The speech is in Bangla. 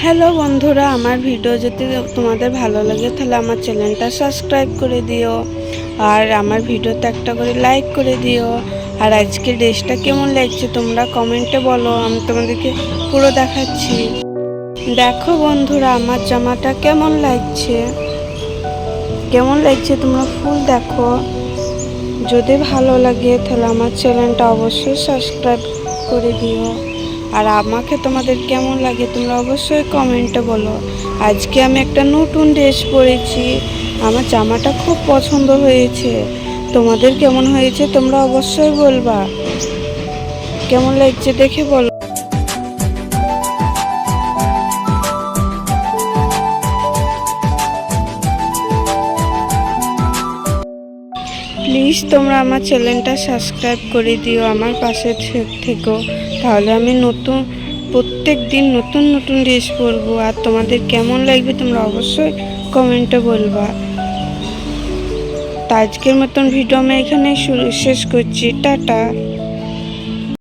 হ্যালো বন্ধুরা, আমার ভিডিও যদি তোমাদের ভালো লাগে তাহলে আমার চ্যানেলটা সাবস্ক্রাইব করে দিও, আর আমার ভিডিওতে একটা করে লাইক করে দিও। আর আজকে ড্রেসটা কেমন লাগছে তোমরা কমেন্টে বলো, আমি তোমাদেরকে পুরো দেখাচ্ছি। দেখো বন্ধুরা, আমার জামাটা কেমন লাগছে তোমরা ফুল দেখো। যদি ভালো লাগে তাহলে আমার চ্যানেলটা অবশ্যই সাবস্ক্রাইব করে দিও। আর আমাকে তোমাদের কেমন লাগে তোমরা অবশ্যই কমেন্টে বলো। আজকে আমি একটা নতুন ড্রেস পরেছি, আমার জামাটা খুব পছন্দ হয়েছে। তোমাদের কেমন হয়েছে তোমরা অবশ্যই বলবা, কেমন লাগছে দেখে বলো। প্লিজ তোমরা আমার চ্যানেলটা সাবস্ক্রাইব করে দিও, আমার পাশে থেকো, তাহলে আমি প্রত্যেক দিন নতুন নতুন ড্রেস পরবো। আর তোমাদের কেমন লাগবে তোমরা অবশ্যই কমেন্টে বলবা। তো আজকের মতন ভিডিও আমি এখানে শেষ করছি। টাটা।